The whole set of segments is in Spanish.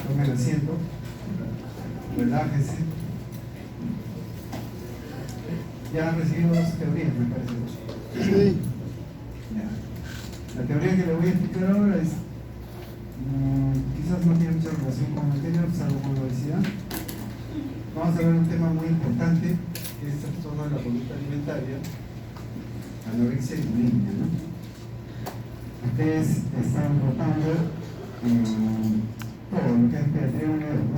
Tomen asiento, relájese. Ya han recibido dos teorías, me parece. Sí. La teoría que le voy a explicar ahora es, quizás no tiene mucha relación con el anterior, salvo con la obesidad. Vamos a ver un tema muy importante, que es el trastorno de la conducta alimentaria, anorexia y bulimia, ¿no? Ustedes están rotando todo lo que es pediatría 1 y 2, ¿no?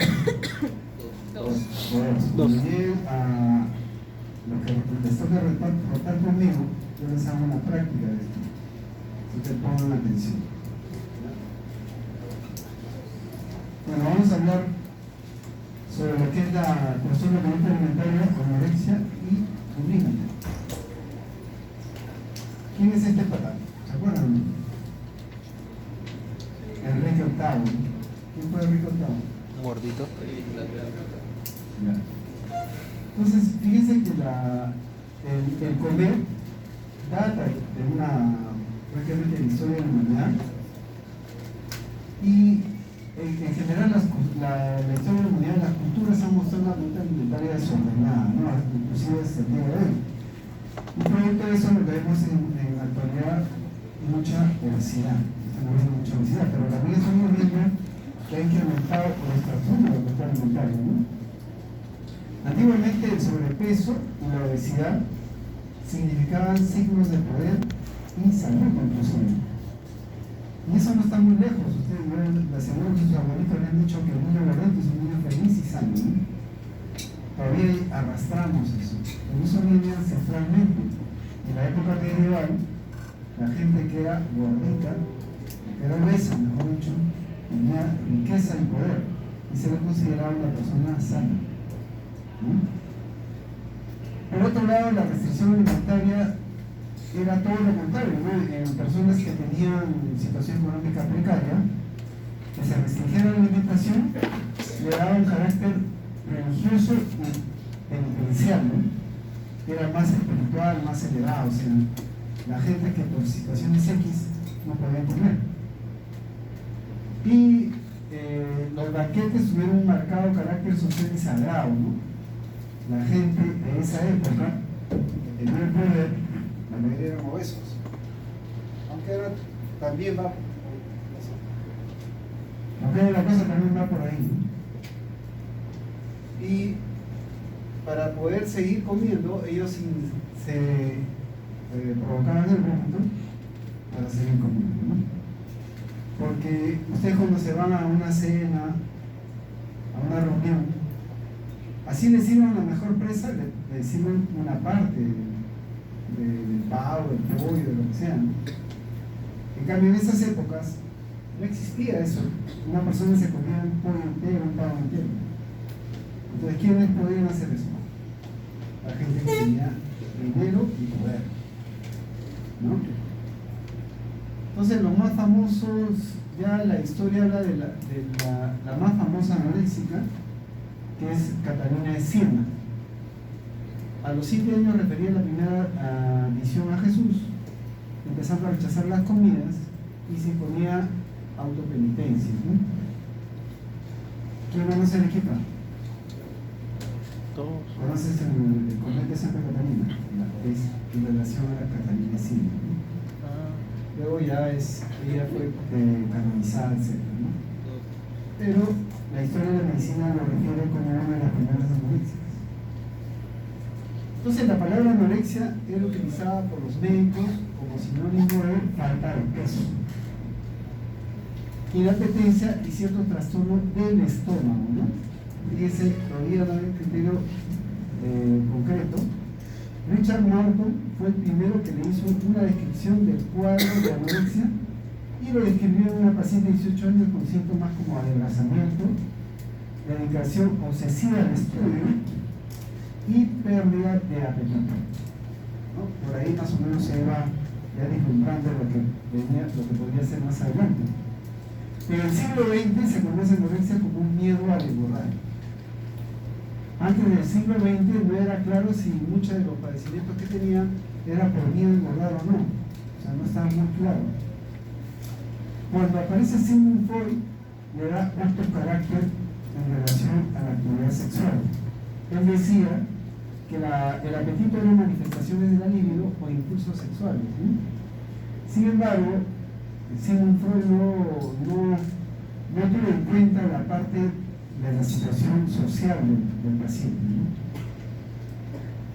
Cuando lleguen a lo que les toca rotar conmigo, yo les hago una práctica de esto. Si ustedes pongan atención. Bueno, vamos a hablar sobre lo que es la cuestión de conducta alimentaria, anorexia y bulimia. ¿Quién es este patán? ¿Se acuerdan? Enrique VIII. ¿Quién fue Enrique VIII? Gordito. Ya. Entonces, fíjense que el comer data de una prácticamente la historia de la humanidad y en general la historia de la humanidad, las culturas han mostrado una conducta alimentaria desordenada, ¿no? Inclusive hasta el día de hoy. Y producto de eso lo que vemos en la actualidad mucha obesidad. Estamos viendo mucha obesidad, pero también estamos viendo que ha incrementado los trastornos de la conducta alimentaria, ¿no? Antiguamente el sobrepeso y la obesidad significaban signos de poder y salud inclusive. Y eso no está muy lejos. Ustedes ven, las señoras de sus abuelitos le han dicho que el niño gordito es un niño feliz y sano, ¿no? Todavía arrastramos eso. Pero eso viene ancestralmente. En la época medieval, la gente que era gordita, que era obesa, mejor dicho, tenía riqueza y poder y se le consideraba una persona sana. Por otro lado, la restricción alimentaria era todo lo contrario, ¿no? En personas que tenían situación económica precaria, que se restringiera la alimentación, le daba un carácter religioso y penitencial, ¿no? Era más espiritual, más elevado, o sea, la gente que por situaciones X no podía comer. Y los banquetes tuvieron un marcado carácter social y sagrado, ¿no? La gente de esa época, que tenía el poder, la mayoría eran obesos. Aunque ahora también va, aunque la cosa también va por ahí, ¿no? Y para poder seguir comiendo, ellos se provocaban el vómito para seguir comiendo, ¿no? Porque ustedes cuando se van a una cena, a una reunión, así le sirven la mejor presa, le sirven una parte del pavo, del pollo, de lo que sea, ¿no? En cambio, en esas épocas no existía eso. Una persona se comía un pollo entero, un pavo entero. Entonces, ¿quiénes podían hacer eso? La gente que tenía dinero y poder, ¿no? Entonces, los más famosos, ya la historia habla de la más famosa anoréxica, que es Catalina de Siena. A los 7 años refería la primera visión a Jesús, empezando a rechazar las comidas y se imponía autopenitencia, ¿no? ¿Quién conoce Arequipa? Todos. ¿Conoces el convento de Santa Catalina? Es en relación a la Catalina de Siena, ¿no? Luego ya ella fue canonizada, etc., ¿no? Pero la historia de la medicina lo refiere como una de las primeras anorexias. Entonces la palabra anorexia era utilizada por los médicos como sinónimo de falta de peso, inapetencia y cierto trastorno del estómago, ¿no? Fíjense, todavía no hay un criterio concreto. Richard Norton fue el primero que le hizo una descripción del cuadro de anorexia y lo describió en una paciente de 18 años con síntomas como adelgazamiento, dedicación obsesiva al estudio y pérdida de apetito, ¿no? Por ahí más o menos se va ya vislumbrando lo que podría ser más adelante. En el siglo XX se conoce anorexia como un miedo a engordar. Antes del siglo XX no era claro si muchos de los padecimientos que tenían era por miedo a engordar o no. O sea, no estaba muy claro. Cuando aparece Sigmund Freud, le da otro carácter en relación a la actividad sexual. Él decía que el apetito era manifestaciones de la libido o impulsos sexuales, ¿sí? Sin embargo, Sigmund Freud no tuvo en cuenta la parte de la situación social del paciente, ¿no?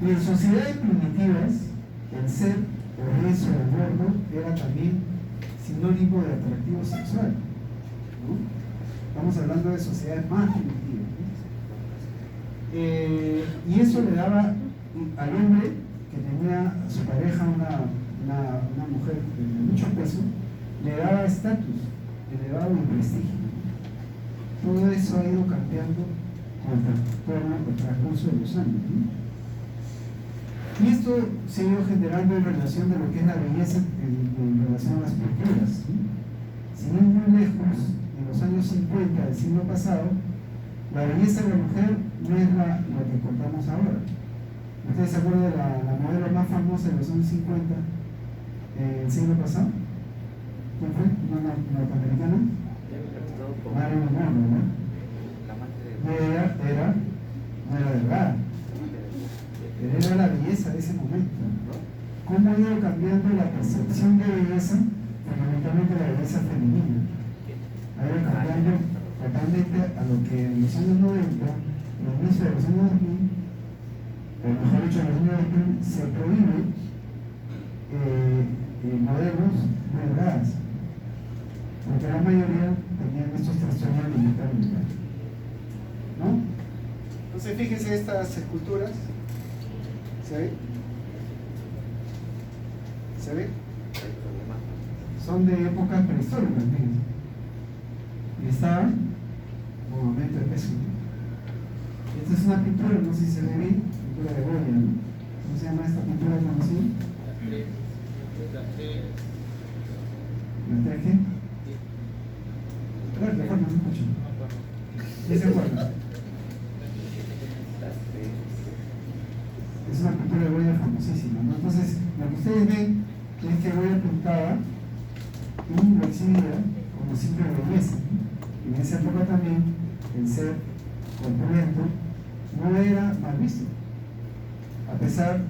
Y en sociedades primitivas, el ser obeso o gordo era también sinónimo de atractivo sexual, ¿no? Estamos hablando de sociedades más primitivas, ¿no? Y eso le daba al hombre que tenía a su pareja una mujer de mucho peso, le daba estatus, elevado y prestigio. Todo eso ha ido cambiando con el transcurso de los años, ¿no? Y esto se ha ido generando en relación de lo que es la belleza en relación a las culturas, ¿sí? Sin ir muy lejos, en los años 50 del siglo pasado, la belleza de la mujer no es la que contamos ahora. ¿Ustedes se acuerdan de la modelo más famosa de los años 50 del siglo pasado? ¿Quién fue? ¿Una norteamericana? Marilyn Monroe, ¿no? No era delgada. Era la belleza de ese momento. ¿Cómo ha ido cambiando la percepción de belleza, fundamentalmente la belleza femenina? Ha ido cambiando totalmente a lo que en los años 90, en el inicio de los años 2000, o mejor dicho, en los años 2000, se prohíbe modelos delgadas, porque la mayoría tenían estos trastornos alimentarios, ¿no? Entonces fíjense estas esculturas. ¿Se ve? ¿Se ve? Son de épocas prehistóricas, fíjense. Y estaban con aumento de peso, ¿no? Esta es una pintura, no sé si se ve bien, pintura de Goya, ¿no? ¿Cómo se llama esta pintura conocida? ¿La traje? Claro, mejor no me escucho. ¿Qué se acuerda? Es una pintura de Goya famosísima, ¿no? Entonces, lo que ustedes ven es que Goya pintaba y lo exhibía como simple belleza. Y en esa época también el ser corpulento no era mal visto, a pesar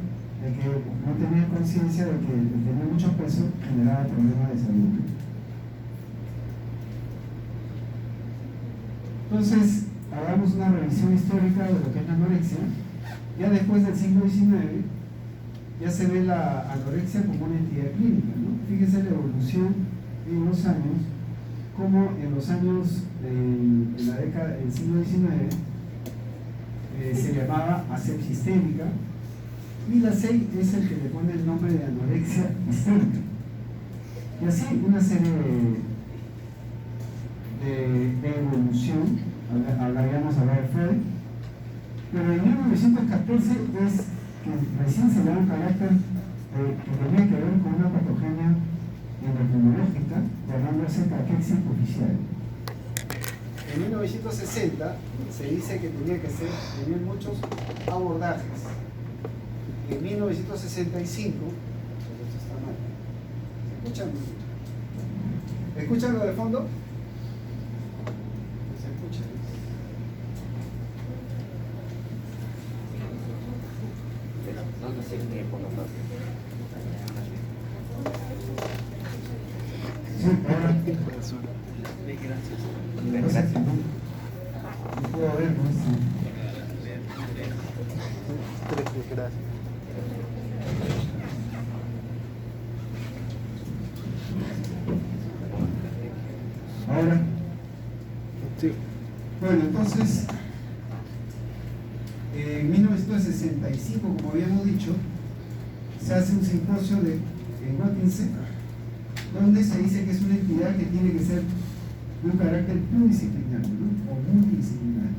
de que no tenía conciencia de que el tener mucho peso generaba problemas de salud. Entonces, hagamos una revisión histórica de lo que es la anorexia. Ya después del siglo XIX, ya se ve la anorexia como una entidad clínica, ¿no? Fíjense la evolución en los años, como en los años, en la década del siglo XIX, se llamaba asepsia sistémica, y la SEI es el que le pone el nombre de anorexia histérica. Y así una serie de evolución, hablaríamos ahora de Freud. Pero en 1914 es que recién se le da un carácter que tenía que ver con una patogenia endocrinológica, llamándose caquexia hipoficial. En 1960 se dice que tenía muchos abordajes. En 1965, esto está mal. ¿Se escuchan? ¿Escuchan lo de fondo? Se escucha. Sí, ahora. Gracias. No puedo ver, ¿no? Gracias. Ahora. Sí. Bueno, entonces, en 1965, como habíamos dicho, se hace un simposio en Watkins, donde se dice que es una entidad que tiene que ser de un carácter pluridisciplinario, ¿no? O multidisciplinario.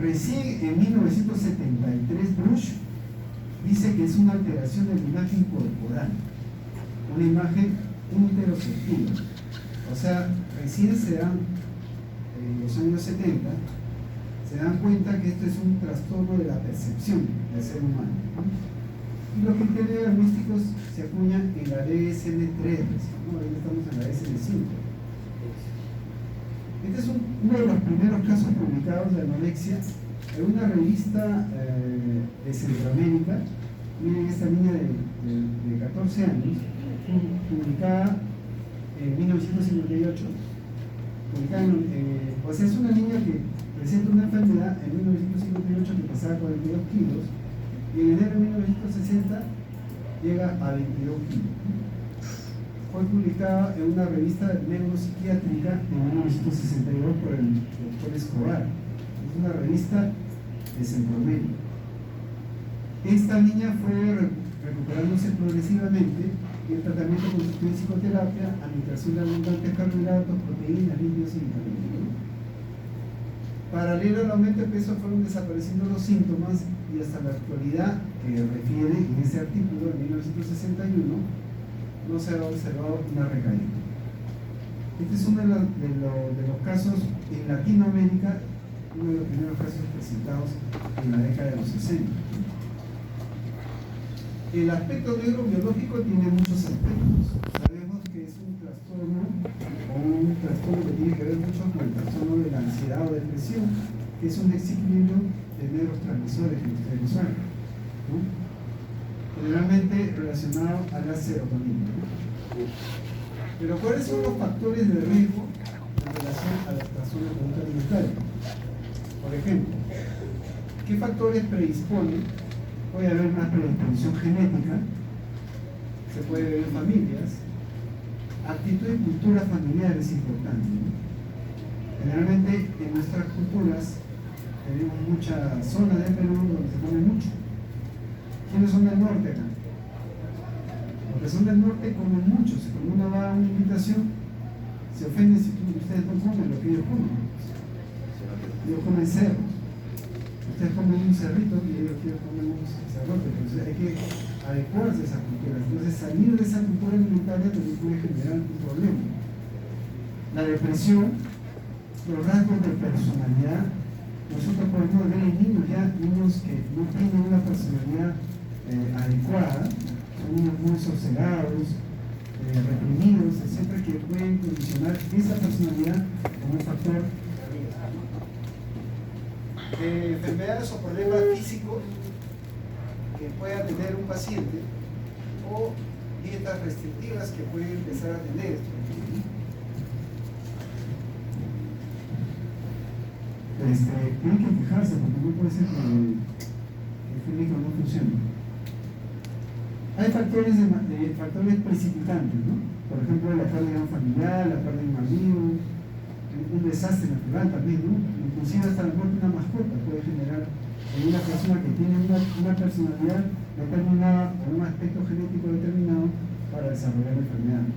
Recién en 1973, Bruch dice que es una alteración de la imagen corporal, una imagen interoceptiva. O sea, recién se dan, en los años 70, se dan cuenta que esto es un trastorno de la percepción del ser humano, ¿no? Y los criterios diagnósticos se acuñan en la DSM-3, ¿no? Ahí estamos en la DSM-5. Este es uno de los primeros casos publicados de anorexia en una revista de Centroamérica. Miren, esta niña de 14 años, publicada en 1958. O sea, es una niña que presenta una enfermedad en 1958 que pesaba 42 kilos y en enero de 1960 llega a 22 kilos. Fue publicada en una revista neuropsiquiátrica en 1962 por el doctor Escobar. Es una revista de Centroamérica. Esta niña fue recuperándose progresivamente y el tratamiento consistió en psicoterapia, administración de abundantes carbohidratos, proteínas, lípidos y vitaminas. Paralelo al aumento de peso fueron desapareciendo los síntomas y hasta la actualidad, que refiere en ese artículo de 1961, no se ha observado una recaída. Este es uno de los casos en Latinoamérica, uno de los primeros casos presentados en la década de los 60. El aspecto neurobiológico tiene muchos aspectos. Sabemos que es un trastorno que tiene que ver mucho con el trastorno de la ansiedad o depresión, que es un desequilibrio de neurotransmisores que ustedes saben, ¿no? Generalmente relacionado a la serotonina, ¿no? Pero ¿cuáles son los factores de riesgo en relación a los trastornos de conducta alimentaria? Por ejemplo, ¿qué factores predisponen? Puede haber una predisposición genética, se puede ver en familias. Actitud y cultura familiar es importante, ¿no? Generalmente en nuestras culturas tenemos muchas zonas de Perú donde se come mucho. ¿Quiénes son del norte acá? Los que son del norte comen mucho. Si cuando uno va a una invitación, se ofende si ustedes no comen lo que ellos comen. Ellos comen cerdos. Ustedes comen un cerrito y ellos comen un cerrote. Entonces hay que adecuarse a esa cultura. Entonces salir de esa cultura alimentaria también puede generar un problema. La depresión, los rasgos de personalidad. Nosotros podemos ver en niños que no tienen una personalidad adecuada, son niños muy sosegados, reprimidos, etcétera, que pueden condicionar esa personalidad como un factor de enfermedades o problemas físicos que pueda tener un paciente o dietas restrictivas que pueden empezar a tener. Tienen que fijarse porque no puede ser que el físico no funcione. Hay factores precipitantes, ¿no? Por ejemplo, la pérdida familiar, la pérdida de un amigo, un desastre natural también, ¿no? Inclusive hasta la muerte de una mascota puede generar en una persona que tiene una personalidad determinada o un aspecto genético determinado para desarrollar la enfermedad.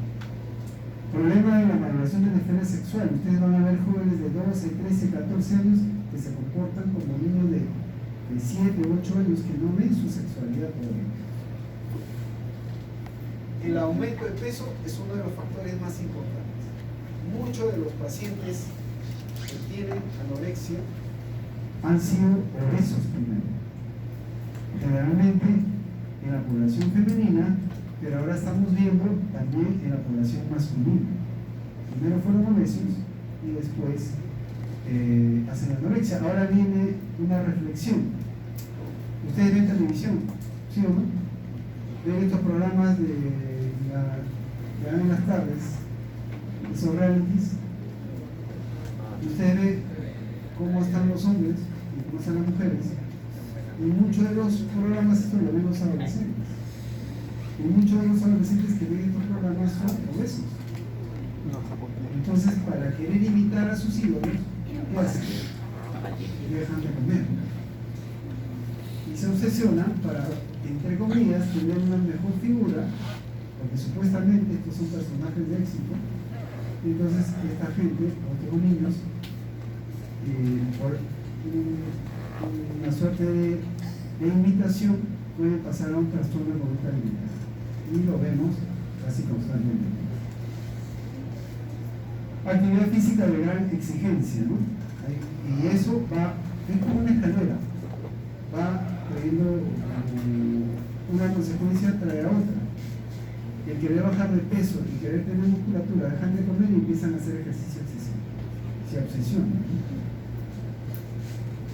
Problema de la maduración de la esfera sexual. Ustedes van a ver jóvenes de 12, 13, 14 años que se comportan como niños de 7, 8 años que no ven su sexualidad todavía. El aumento de peso es uno de los factores más importantes. Muchos de los pacientes que tienen anorexia han sido obesos primero. Generalmente en la población femenina, pero ahora estamos viendo también en la población masculina. Primero fueron obesos y después hacen anorexia. Ahora viene una reflexión. Ustedes ven televisión, ¿sí o no? Ven estos programas que dan en las tardes, esos realities, y ustedes ven cómo están los hombres y cómo están las mujeres. Y muchos de los programas esto lo ven los adolescentes. Y muchos de los adolescentes que ven estos programas son obesos. Entonces, para querer imitar a sus ídolos, ¿qué hacen? Dejan de comer. Y se obsesionan para, entre comillas, tener una mejor figura, porque supuestamente estos son personajes de éxito. Y entonces, esta gente, estos niños, por una suerte de imitación, pueden pasar a un trastorno de conducta alimentaria. Y lo vemos casi constantemente. Actividad física de gran exigencia, ¿no? Y eso es como una escalera, va trayendo una consecuencia trae a otra. El querer bajar de peso y querer tener musculatura dejan de comer y empiezan a hacer ejercicio excesivo. se obsesiona.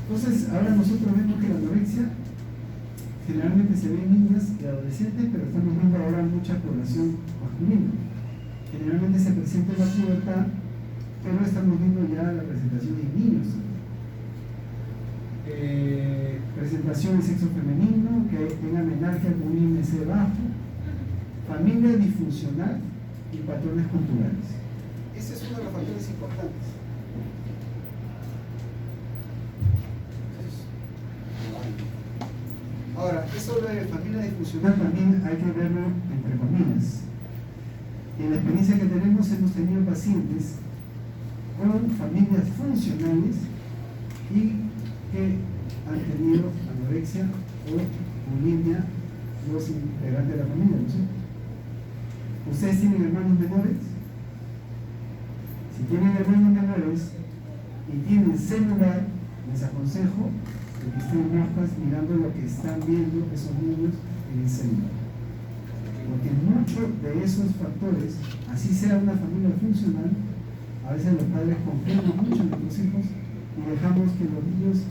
Entonces, ahora nosotros vemos que la anorexia generalmente se ve en niñas y adolescentes, pero estamos viendo ahora mucha población masculina. Generalmente se presenta en la pubertad, pero estamos viendo ya la presentación en niños. Presentación de sexo femenino, que tenga menarquia con un IMC bajo, familia disfuncional y patrones culturales. Ese es uno de los factores importantes. Ahora, eso de familia disfuncional también hay que verlo entre comillas. En la experiencia que tenemos, hemos tenido pacientes con familias funcionales y que han tenido anorexia o bulimia los integrantes de la familia, ¿no es cierto? ¿Ustedes tienen hermanos menores? Si tienen hermanos menores y tienen celular, les aconsejo que estén moscas mirando lo que están viendo esos niños en el celular. Porque muchos de esos factores, así sea una familia funcional, a veces los padres confiamos mucho en nuestros hijos y dejamos que los niños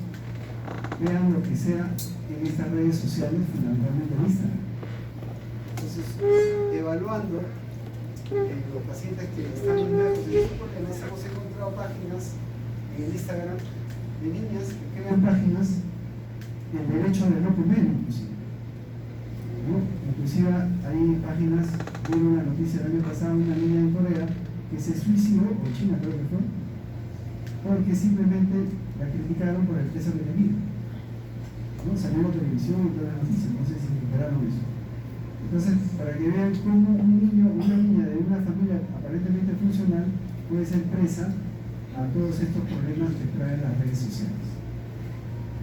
vean lo que sea en estas redes sociales, fundamentalmente en Instagram. Entonces, evaluando los pacientes que están inmersos en estos problemas, hemos encontrado páginas en Instagram de niñas que crean páginas en derecho de no comer, inclusive. ¿No? Inclusive hay páginas, vieron una noticia el año pasado, una niña en Corea que se suicidó, o China creo que fue, porque simplemente la criticaron por el peso que tenía. ¿No? Salió en la televisión y todas las noticias, no sé si recuperaron eso. Entonces, para que vean cómo un niño o una niña de una familia aparentemente funcional puede ser presa a todos estos problemas que traen las redes sociales.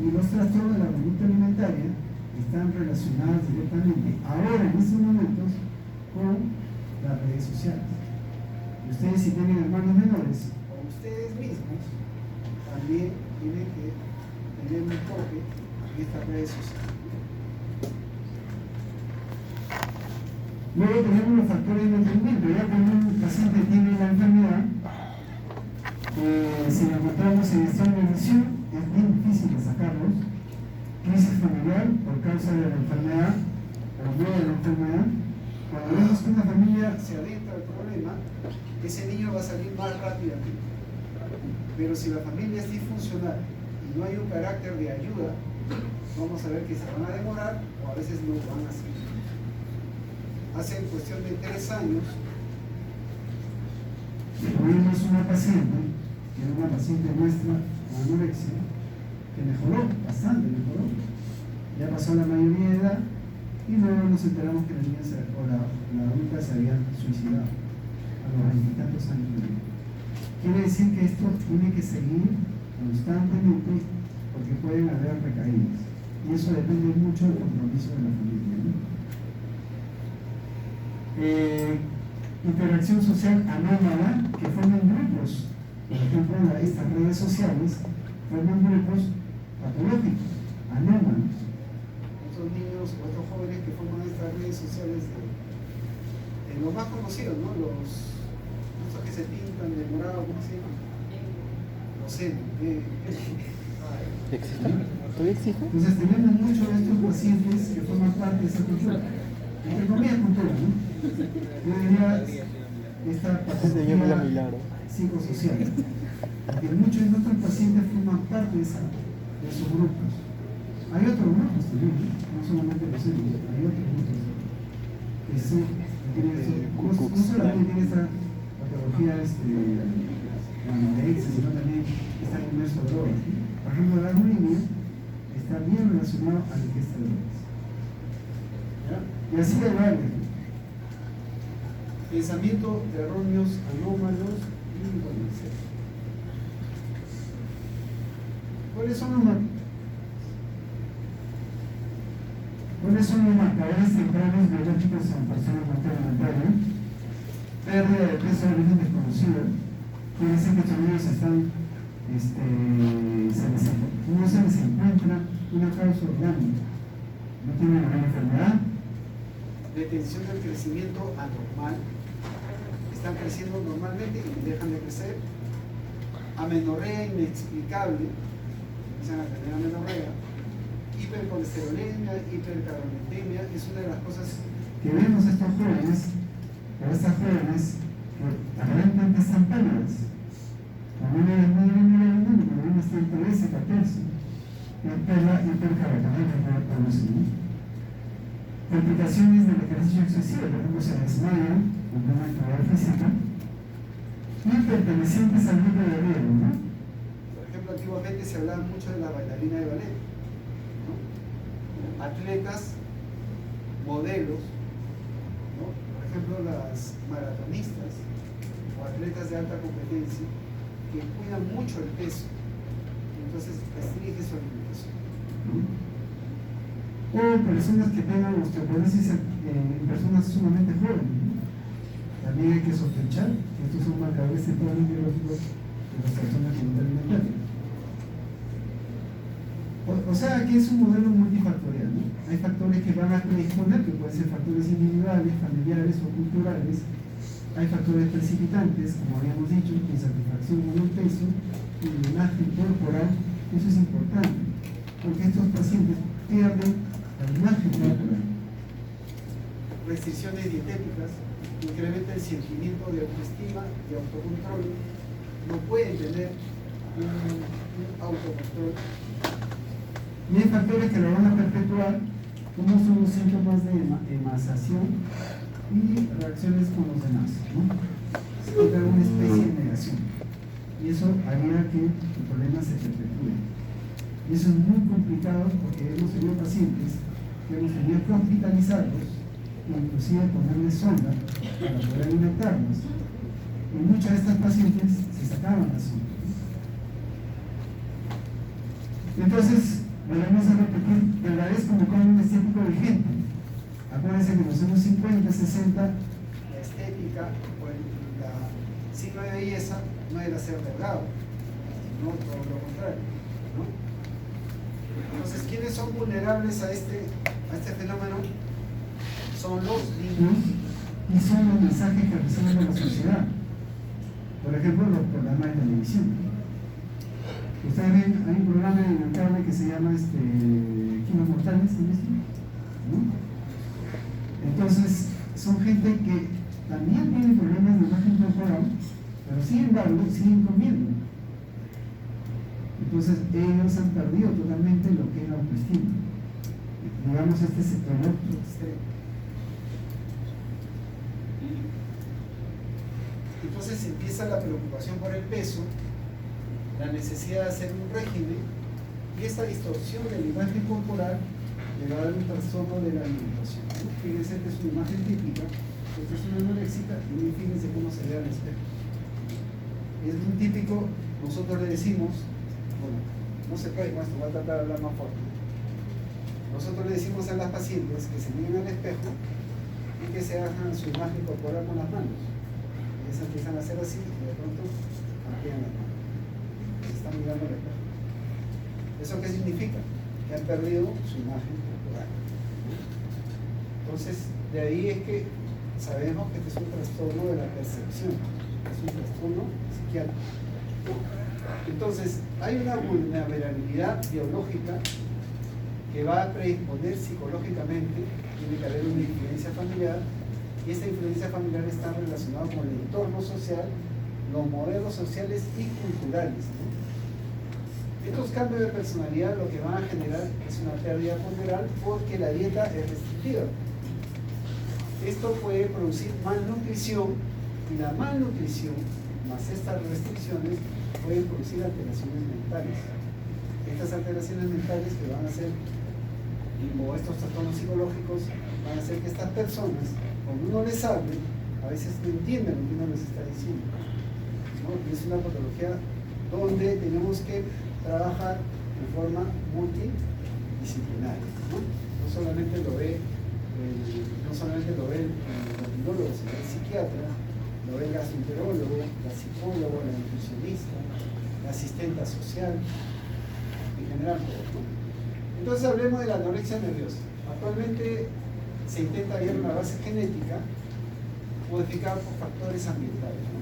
Y los trastornos de la conducta alimentaria están relacionados directamente, ahora en estos momentos, con las redes sociales. Y ustedes, si tienen hermanos menores, o ustedes mismos, también tienen que tener un enfoque en estas redes sociales. Luego tenemos los factores de mantenimiento. Ya cuando un paciente tiene la enfermedad, si lo encontramos en estado de remisión, es bien difícil de sacarlos. Crisis familiar por causa de la enfermedad o no de la enfermedad. Cuando vemos que una familia se adentra al problema, ese niño va a salir más rápidamente. Pero si la familia es disfuncional y no hay un carácter de ayuda, vamos a ver que se van a demorar o a veces no van a salir. Hace cuestión de 3 años, tuvimos una paciente, que era una paciente nuestra con anorexia, que mejoró, bastante mejoró. Ya pasó la mayoría de edad y luego nos enteramos que la niña la adulta se había suicidado a los 20 y tantos años de vida. Quiere decir que esto tiene que seguir constantemente porque pueden haber recaídas. Y eso depende mucho del compromiso de la familia, ¿no? Interacción social anómala, que forman grupos, por ejemplo, en estas redes sociales, forman grupos patológicos, anómalos. Estos niños o estos jóvenes que forman estas redes sociales, los más conocidos, ¿no? Estos que se pintan de morado, ¿cómo se llama? Los emo. ¿Existen? ¿Todavía existen? Entonces tenemos muchos de estos pacientes que forman parte de esa cultura. Entre comillas, cultura, ¿no? Yo diría esta patología psicosocial. Porque muchos de nuestros pacientes forman parte de esos grupos. Hay otros grupos también, no solamente los emos, hay otros grupos que sí, no solamente tienen esta patología anorexia, sino también están inmersos en drogas. Por ejemplo, la bulimia está bien relacionada a la ingesta de drogas. Y así hay varios. Pensamientos erróneos, anómalos y bueno, etc. ¿Cuáles son los marcadores tempranos biológicos en personas multialimentaria? Pérdida de peso de origen desconocido. Quiere decir que estos niños no se les encuentra una causa orgánica. No tienen ninguna enfermedad. Detención del crecimiento anormal. Están creciendo normalmente y dejan de crecer. amenorrea inexplicable, empiezan a tener amenorrea, hipercolesterolemia, hipercarbonemia, es una de las cosas que vemos a estos jóvenes, a estas jóvenes que aparentemente están pálidas. También hay muy también está entre 13 y 14. Hipercarbonemia por los niños. Complicaciones del ejercicio excesivo, por ejemplo, se desmayan con una actividad física. Pertenecientes al grupo de riesgo, ¿no? Por ejemplo, antiguamente se hablaba mucho de la bailarina de ballet, ¿no? Atletas, modelos, ¿no? Por ejemplo, las maratonistas o atletas de alta competencia que cuidan mucho el peso, entonces restringe su alimentación, ¿no? O personas que tengan osteoporosis en personas sumamente jóvenes, ¿no? También hay que sospechar que estos son marcadores tempranos biológicos de las personas con conducta alimentaria. O sea, aquí es un modelo multifactorial, ¿no? Hay factores que van a predisponer, que pueden ser factores individuales, familiares o culturales. Hay factores precipitantes, como habíamos dicho, insatisfacción con el peso, y la imagen corporal. Eso es importante, porque estos pacientes pierden la imagen corporal. Restricciones dietéticas, incrementa el sentimiento de autoestima y autocontrol, no pueden tener un autocontrol. Y hay factores que lo van a perpetuar, como son los síntomas de emaciación y reacciones con los demás, ¿no? Se va a dar una especie de negación. Y eso haría que el problema se perpetúe. Y eso es muy complicado porque hemos tenido pacientes que hemos tenido que hospitalizarlos, inclusive ponerles sonda para poder alimentarlos. Y muchas de estas pacientes se sacaban la sonda. Entonces, volvemos a repetir, agradezco como un estético vigente. Acuérdense que en los años 50, 60, la estética o el signo de belleza no era ser delgado, no todo lo contrario, ¿no? Entonces, ¿quiénes son vulnerables a este fenómeno? Son los niños y son los mensajes que reciben de la sociedad. Por ejemplo, los programas de televisión. Ustedes ven, hay un programa en el cable que se llama Quinos Mortales, ¿no? Entonces, son gente que también tiene problemas de imagen corporal, pero sin embargo siguen comiendo. Entonces, ellos han perdido totalmente lo que es la autoestima. Digamos, este es el otro extremo. Entonces empieza la preocupación por el peso, la necesidad de hacer un régimen, y esta distorsión de la imagen corporal le va a dar un trastorno de la alimentación. Fíjense que es una imagen típica, esta es una anoréxica, y fíjense cómo se ve al espejo. Es un típico, nosotros le decimos, bueno, no se puede con esto, voy a tratar de hablar más fuerte. Nosotros le decimos a las pacientes que se miren al espejo y que se hagan su imagen corporal con las manos. Ellas empiezan a hacer así y de pronto amplían las manos. Se están mirando al espejo. ¿Eso qué significa? Que han perdido su imagen corporal. Entonces, de ahí es que sabemos que este es un trastorno de la percepción, es un trastorno psiquiátrico. Entonces, hay una vulnerabilidad biológica que va a predisponer psicológicamente, tiene que haber una influencia familiar, y esta influencia familiar está relacionada con el entorno social, los modelos sociales y culturales, ¿no? Estos cambios de personalidad lo que van a generar es una pérdida corporal porque la dieta es restrictiva. Esto puede producir malnutrición, y la malnutrición más estas restricciones pueden producir alteraciones mentales. Estas alteraciones mentales que van a ser, o estos trastornos psicológicos, van a hacer que estas personas, cuando uno les hable, a veces no entienden lo que uno les está diciendo, ¿no? Y es una patología donde tenemos que trabajar de forma multidisciplinaria, ¿no? No solamente lo ve el endocrinólogo, sino el psiquiatra, lo ve el gastroenterólogo, la psicóloga, la nutricionista, la asistenta social, en general todo, ¿no? Entonces hablemos de la anorexia nerviosa. Actualmente se intenta hallar una base genética modificada por factores ambientales, ¿no?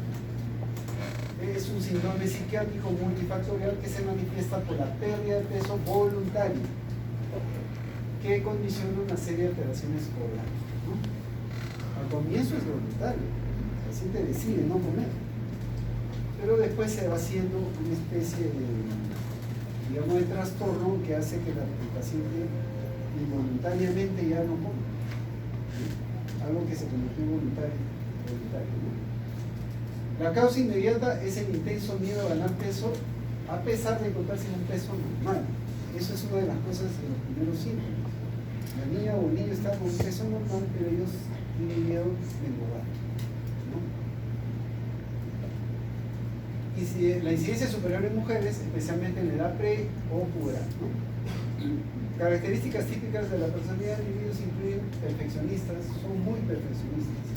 Es un síndrome psiquiátrico multifactorial que se manifiesta por la pérdida de peso voluntaria, que condiciona una serie de alteraciones corporales, ¿no? Al comienzo es voluntario, el paciente decide no comer, pero después se va haciendo una especie de, digamos, de trastorno que hace que el paciente involuntariamente ya no come, ¿sí? Algo que se convirtió en voluntario, ¿no? La causa inmediata es el intenso miedo a ganar peso a pesar de encontrarse en un peso normal. Eso es una de las cosas de los primeros síntomas. La niña o el niño está con un peso normal, pero ellos tienen miedo de engordar, ¿no? Y si la incidencia es superior en mujeres, especialmente en la edad pre o puberal, ¿no? Características típicas de la personalidad de individuos incluyen perfeccionistas, son muy perfeccionistas.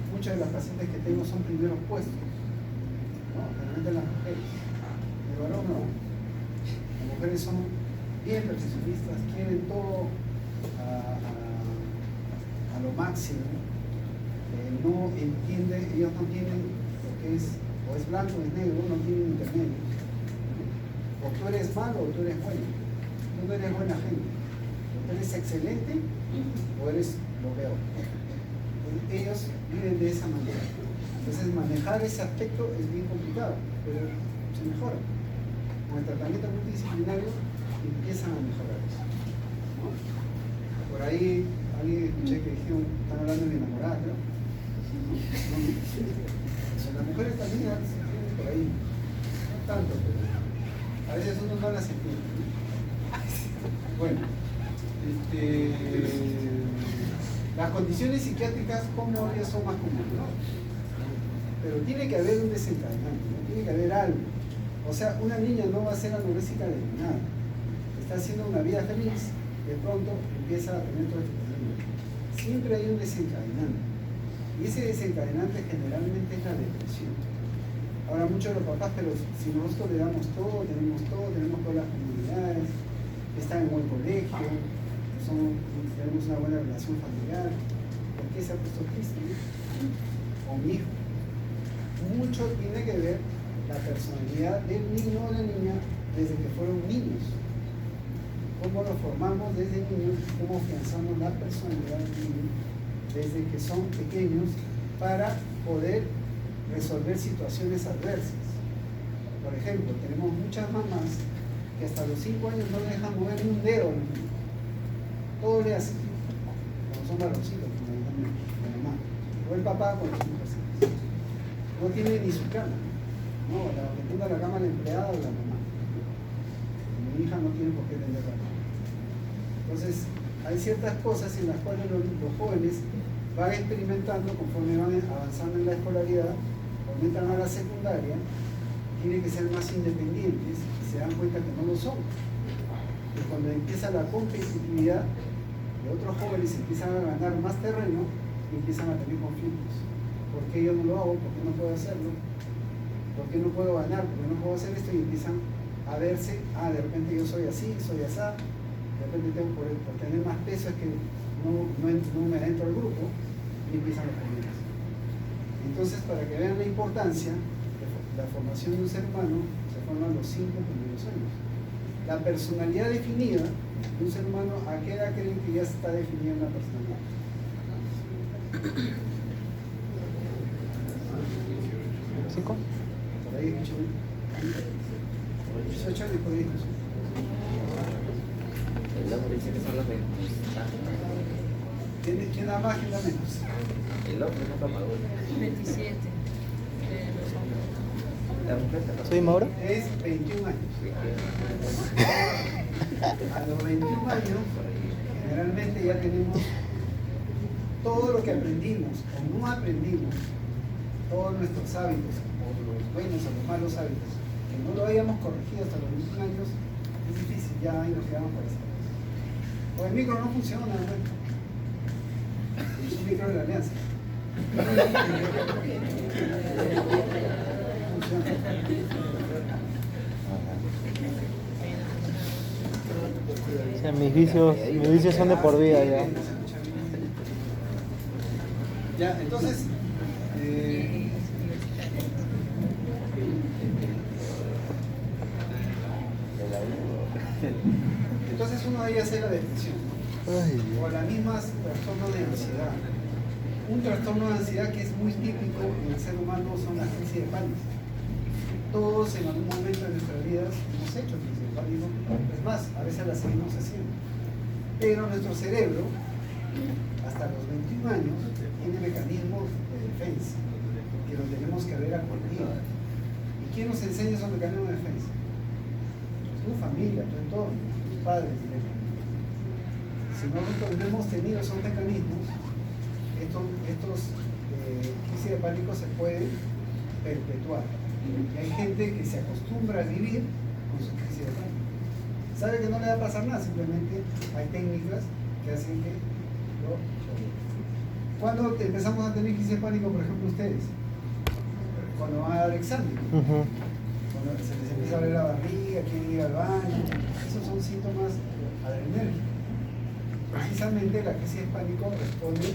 Muchas de las pacientes que tengo son primeros puestos, ¿no? Generalmente las mujeres. El varón no. Las mujeres son bien perfeccionistas, quieren todo a lo máximo. No entienden, ellos no tienen lo que es, o es blanco o es negro, no tienen intermedio. O tú eres malo o tú eres bueno. Tú no eres buena gente. O tú eres excelente o eres lo peor. Ellos viven de esa manera. Entonces manejar ese aspecto es bien complicado, pero se mejora. Con el tratamiento multidisciplinario empiezan a mejorar eso, ¿no? Por ahí alguien escuché que dijeron, están hablando de mi enamorada, creo. Las mujeres también se entienden por ahí, no tanto, pero a veces uno no las entiende, ¿no? Bueno, las condiciones psiquiátricas como obvio son más comunes, ¿no? Pero tiene que haber un desencadenante, ¿no? Tiene que haber algo. O sea, una niña no va a ser anoréxica de nada. Está haciendo una vida feliz, de pronto empieza a tener todo este problema. Siempre hay un desencadenante. Y ese desencadenante generalmente es la depresión. Ahora muchos de los papás, pero si nosotros le damos todo, tenemos todas las comunidades, están en buen colegio, tenemos una buena relación familiar, ¿por qué se ha puesto triste? O mi hijo. Mucho tiene que ver la personalidad del niño o la niña desde que fueron niños. Cómo lo formamos desde niños, cómo afianzamos la personalidad del niño desde que son pequeños para poder resolver situaciones adversas. Por ejemplo, tenemos muchas mamás que hasta los 5 años no le dejan mover ni un dedo. Todo le hacen. Cuando son varoncitos, como la mamá. O el papá cuando son mujeres. No tiene ni su cama. No, la que tenga la cama la empleada o la mamá. Mi hija no tiene por qué tener la cama. Entonces, hay ciertas cosas en las cuales los jóvenes van experimentando conforme van avanzando en la escolaridad, cuando entran a la secundaria, tienen que ser más independientes y se dan cuenta que no lo son. Y cuando empieza la competitividad de otros jóvenes empiezan a ganar más terreno y empiezan a tener conflictos. ¿Por qué yo no lo hago? ¿Por qué no puedo hacerlo? ¿Por qué no puedo ganar? ¿Por qué no puedo hacer esto? Y empiezan a verse, de repente yo soy así, soy asá, de repente tengo por tener más peso es que no me entro al grupo y empiezan los problemas. Entonces, para que vean la importancia de la formación de un ser humano, se forman los 5 primeros años. La personalidad definida de un ser humano, ¿a qué edad creen que ya está definida una personalidad? ¿5? Por ahí, 18 años por ahí. El hombre dice que son los menos. ¿Quién da más, quién da menos? El hombre no está maduro. 27. La mujer está ¿Soy Mauro? Es 21 años. A los 21 años, generalmente ya tenemos todo lo que aprendimos o no aprendimos, todos nuestros hábitos, o los buenos o los malos hábitos, que no lo hayamos corregido hasta los 21 años, es difícil, ya ahí nos quedamos por eso. O el micro no funciona, ¿no? Es un micro de la alianza. O sea, mis vicios son de por vida ya. Ya, entonces, Entonces uno de ellas es la depresión, ¿no? O las mismas trastornos de ansiedad. Un trastorno de ansiedad que es muy típico en el ser humano son las crisis de pánico. Todos en algún momento de nuestras vidas hemos hecho crisis de pánico, es más, a veces las seguimos haciendo. Pero nuestro cerebro, hasta los 21 años, tiene mecanismos de defensa que los tenemos que haber aprendido. ¿Y quién nos enseña esos mecanismos de defensa? Tu familia, tu entorno, tus padres. Si nosotros no hemos tenido esos mecanismos, estos crisis de pánico se pueden perpetuar. Y hay gente que se acostumbra a vivir con su crisis de pánico. Sabe que no le va a pasar nada, simplemente hay técnicas que hacen que lo sobreviva. ¿Cuándo empezamos a tener crisis de pánico, por ejemplo, ustedes? Cuando van a dar examen. Cuando se les empieza a ver la barriga, quieren ir al baño. Esos son síntomas adrenérgicos. Precisamente la crisis de pánico responde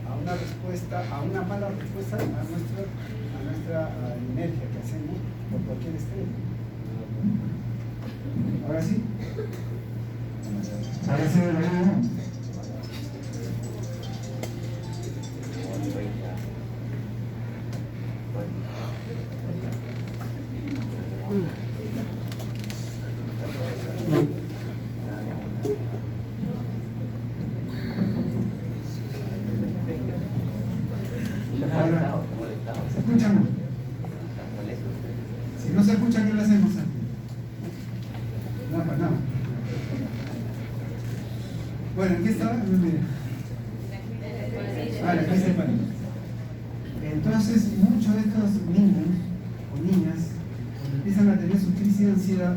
a una respuesta, a una mala respuesta a nuestra adrenergia que hacemos por cualquier estrés. Ahora sí. Ahora sí, ¿se escuchan? Si no se escucha, ¿qué le hacemos aquí? Nada. Bueno, ¿en qué estaba? La crisis de pánico. Entonces, muchos de estos niños o niñas, cuando empiezan a tener su crisis de ansiedad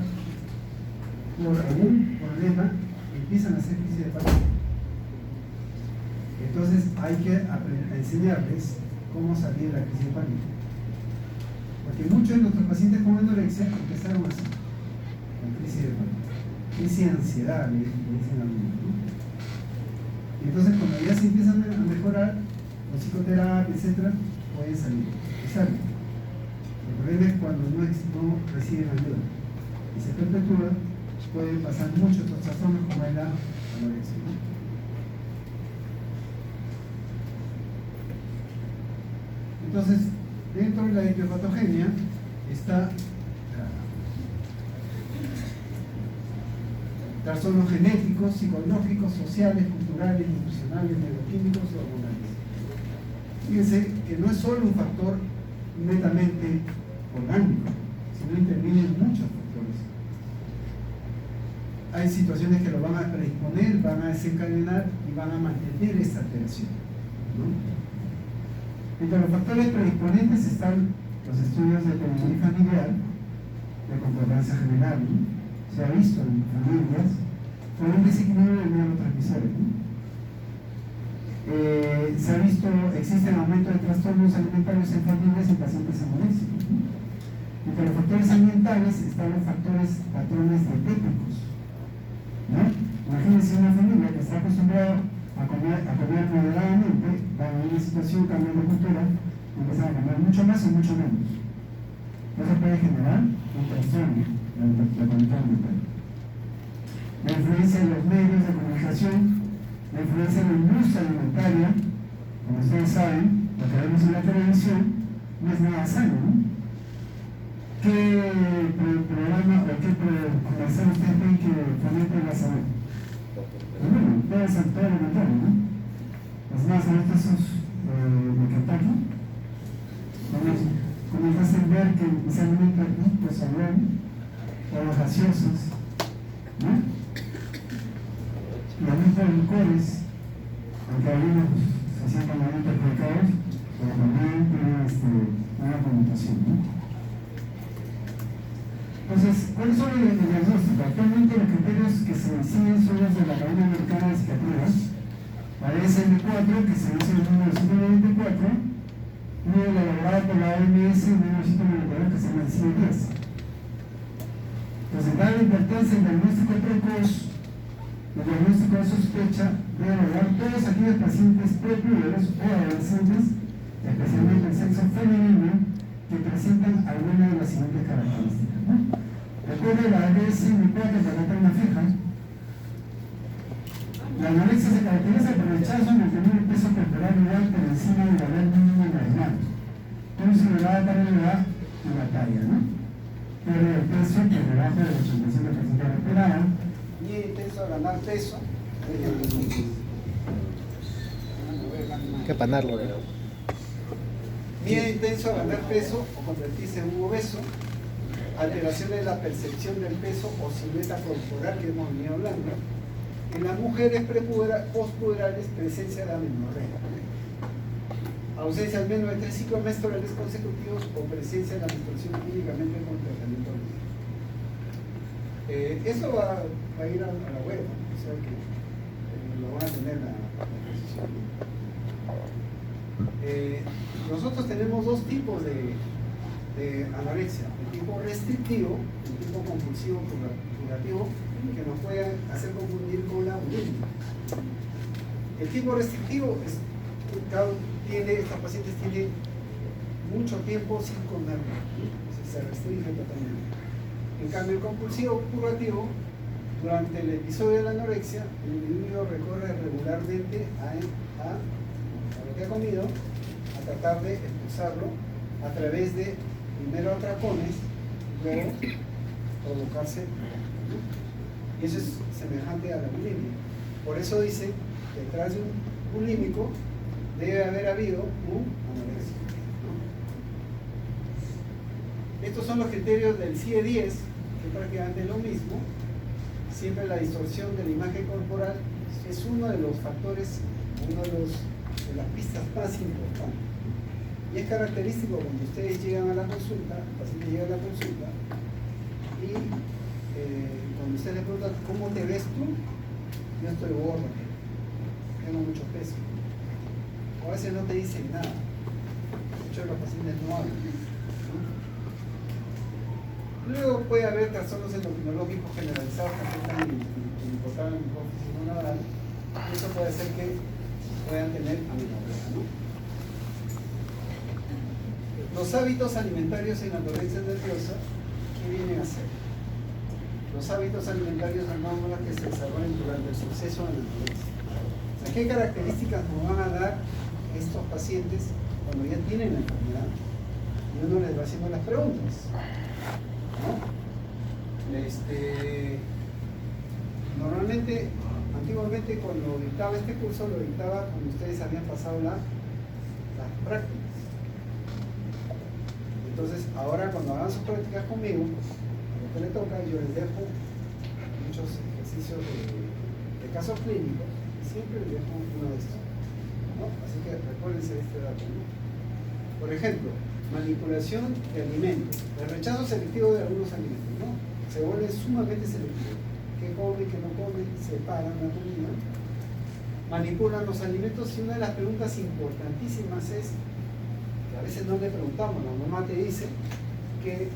por algún problema, empiezan a hacer crisis de pánico. Entonces, hay que enseñarles cómo salir de la crisis de pánico. Porque muchos de nuestros pacientes con anorexia empezaron así, con crisis de pánico. Crisis de ansiedad, le dicen a algunos, ¿no? Y entonces, cuando ya se empiezan a mejorar, con psicoterapia, etc., pueden salir. Y salen. El problema es cuando no reciben ayuda y se perpetúa, pueden pasar muchos otros trastornos como es la anorexia, ¿no? Entonces, dentro de la etiopatogenia está trastornos genéticos, psicológicos, sociales, culturales, nutricionales, neuroquímicos y hormonales. Fíjense que no es solo un factor netamente orgánico, sino intervienen muchos factores. Hay situaciones que lo van a predisponer, van a desencadenar y van a mantener esta alteración, ¿no? Entre los factores predisponentes están los estudios de pedigrí familiar, de concordancia general, ¿no? Se ha visto en familias con un desequilibrio de neurotransmisores, ¿no? Se ha visto, existe un aumento de trastornos alimentarios infantiles en pacientes anoréxicos, ¿no? Entre los factores ambientales están los patrones dietéticos, ¿no? Imagínense una familia que está acostumbrada a comer moderadamente, van a una situación, cambian de cultura, empiezan a comer mucho más y mucho menos. Eso puede generar un trastorno, la conducta mental. La influencia de los medios de comunicación, la influencia de la industria alimentaria, como ustedes saben, lo que vemos en la televisión, no es nada sano, ¿no? ¿Qué programa o qué comercial ustedes creen que fomente la salud? Bueno, puede ser todo alimentario, ¿no? Es más, ahorita esos de Kentucky, como nos hacen ver que inicialmente ricos salud, o los gaseosos, ¿no? Y los mismos licores, aunque algunos se sientan muy perjudicados, pero también tienen una connotación, ¿no? Entonces, ¿cuáles son los diagnósticos? Actualmente los criterios que se deciden son los de la Academia Americana de Psiquiatría, la DSM-4, que se hizo en 1994, y la elaborada por la OMS en 1992, que se llama el CIE-10. Entonces, dada la importancia del diagnóstico precoz, el diagnóstico de sospecha debe abordar todos aquellos pacientes prepuberos o adolescentes, especialmente el sexo femenino, que presentan alguna de las siguientes características, ¿no? ocurre la vez indicada que paterna fija. La anorexia se caracteriza por el rechazo en mantener el peso corporal ideal por encima del valor mínimo normal. Con su elevada carga y batalla, ¿no? Pierde el peso por debajo del 85% recuperado. Bien intenso a ganar peso. Que panarlo, ¿no? Bien intenso a ganar peso o convertirse en un obeso. Alteraciones de la percepción del peso o silueta corporal que hemos venido hablando. En las mujeres postpuberales, presencia de amenorrea. Ausencia al menos de 3 ciclos menstruales consecutivos o presencia de la menstruación clínicamente con tratamiento médico. Eso va a ir a la web, o sea que lo van a tener la exposición. Nosotros tenemos dos tipos de anorexia, el tipo restrictivo, el tipo compulsivo purgativo, que nos puede hacer confundir con la bulimia. El tipo restrictivo es, estos pacientes tienen mucho tiempo sin comer, se restringe totalmente. En cambio, el compulsivo purgativo, durante el episodio de la anorexia, el individuo recorre regularmente a lo que ha comido, a tratar de expulsarlo a través de primero atracones, luego provocarse. Y eso es semejante a la bulimia. Por eso dice que detrás de un bulímico debe haber habido un anorexia. Estos son los criterios del CIE-10, que prácticamente es lo mismo. Siempre la distorsión de la imagen corporal es uno de los factores, de las pistas más importantes. Y es característico cuando ustedes llegan a la consulta, el paciente llega a la consulta, y cuando usted le pregunta ¿cómo te ves tú? Yo estoy gordo, tengo mucho peso. O a veces no te dicen nada. Muchos de los pacientes no hablan. Luego puede haber trastornos endocrinológicos generalizados que afectan el hipotálamo hipófisis gonadal. Eso puede hacer que puedan tener amenorrea, ¿no? Los hábitos alimentarios en la anorexia nerviosa, ¿qué vienen a ser? Los hábitos alimentarios anómalos que se desarrollan durante el suceso de la anorexia. O sea, ¿qué características nos van a dar estos pacientes cuando ya tienen la enfermedad? Y uno les va haciendo las preguntas, ¿no? Normalmente, antiguamente cuando dictaba este curso, lo dictaba cuando ustedes habían pasado las prácticas. Entonces, ahora cuando hagan sus prácticas conmigo, lo que le toca, yo les dejo muchos ejercicios de casos clínicos, y siempre les dejo uno de estos, ¿no? Así que recuérdense de este dato, ¿no? Por ejemplo, manipulación de alimentos, el rechazo selectivo de algunos alimentos, ¿no? Se vuelve sumamente selectivo. ¿Qué come, qué no come? Separan la comida, manipulan los alimentos, y una de las preguntas importantísimas es, a veces no le preguntamos, la mamá te dice que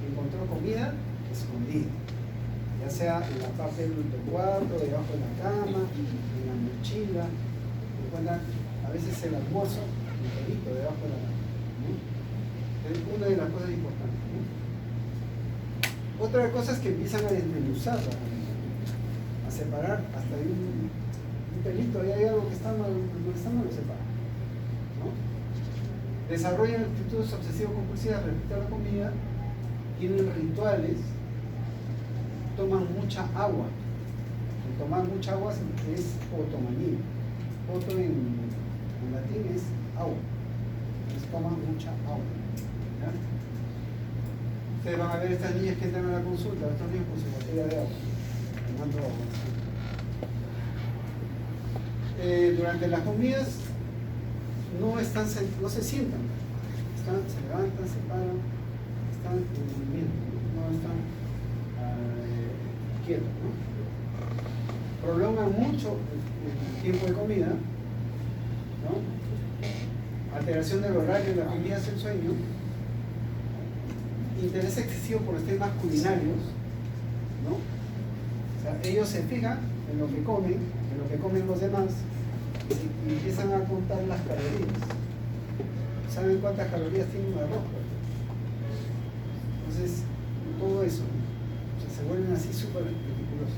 encontró comida escondida, ya sea en la parte del cuarto, debajo de la cama, en la mochila, encuentran a veces el almuerzo enterito debajo de la cama, ¿no? Es una de las cosas importantes, ¿no? Otra cosa es que empiezan a desmenuzar la comida, a separar hasta de un pelito, ahí hay algo que está mal, lo separan, ¿no? Desarrollan actitudes obsesivo-compulsivas respecto a la comida, tienen rituales, toman mucha agua. El tomar mucha agua es otomanía. Oto en latín es agua. Entonces toman mucha agua, ¿ya? Ustedes van a ver estas niñas que entran a la consulta, estos niños con su botella de agua, tomando agua. Durante las comidas no se sientan, se levantan, se paran, están en movimiento, no están quietos, ¿no? Prolongan mucho el tiempo de comida, ¿no? Alteración del horario de la comida hacia el sueño, interés excesivo por los temas culinarios, ¿no? O sea, ellos se fijan en lo que comen los demás, y empiezan a contar las calorías. ¿Saben cuántas calorías tiene un arroz? Entonces, todo eso, ¿no? O vuelven así súper reticulosos.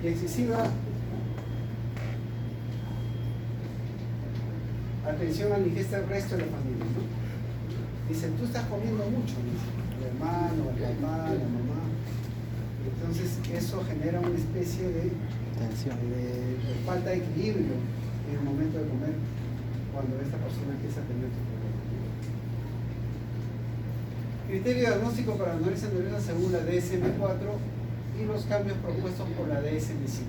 Y excesiva atención a la ingesta del resto de la familia, ¿no? Dicen, tú estás comiendo mucho, dice, el hermano, el papá, la mamá. Entonces eso genera una especie de Tensión. de falta de equilibrio en el momento de comer cuando esta persona empieza a tener estos problemas. Criterio diagnóstico para la anorexia nerviosa según la DSM-4 y los cambios propuestos por la DSM-5.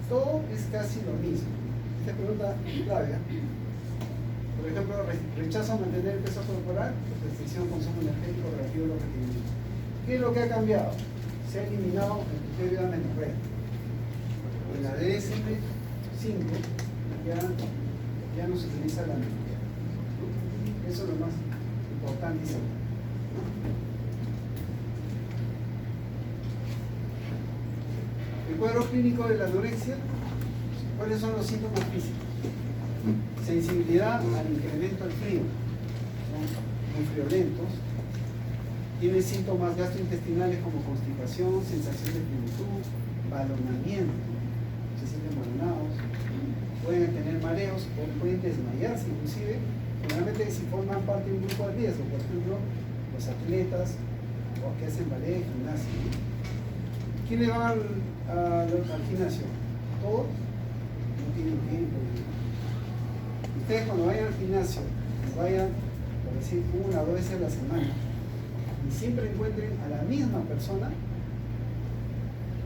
Todo es casi lo mismo. Esta pregunta clave. Por ejemplo, rechazo a mantener el peso corporal, restricción al consumo energético relativo a los requerimientos. ¿Qué es lo que ha cambiado? Se ha eliminado el criterio de amenorrea. En la DSM-5 ya no se utiliza la amenorrea. Eso es lo más importante. El cuadro clínico de la anorexia. ¿Cuáles son los síntomas físicos? Sensibilidad al incremento del frío, son muy friolentos. Tienen síntomas gastrointestinales como constipación, sensación de plenitud, balonamiento, se sienten balonados, pueden tener mareos o pueden desmayarse inclusive, generalmente si forman parte de un grupo de riesgo, por ejemplo, los atletas o que hacen ballet, gimnasia. ¿Quiénes van al gimnasio? ¿Todos? Tienen tiempo. Ustedes cuando vayan al gimnasio, vayan, por decir, 1 o 2 veces a la semana y siempre encuentren a la misma persona,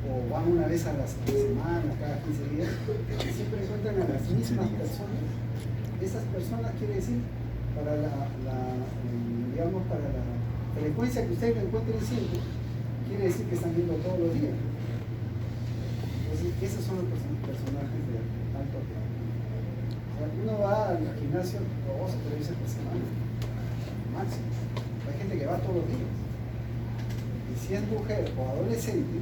o van una vez a la semana, cada 15 días, y siempre encuentran a las mismas personas. Esas personas quiere decir, para digamos, para la frecuencia que ustedes encuentren siempre, quiere decir que están viendo todos los días. Entonces, esos son los personajes de alto riesgo. O sea, uno va al gimnasio 2 o 3 veces por semana, máximo. Hay gente que va todos los días. Y si es mujer o adolescente,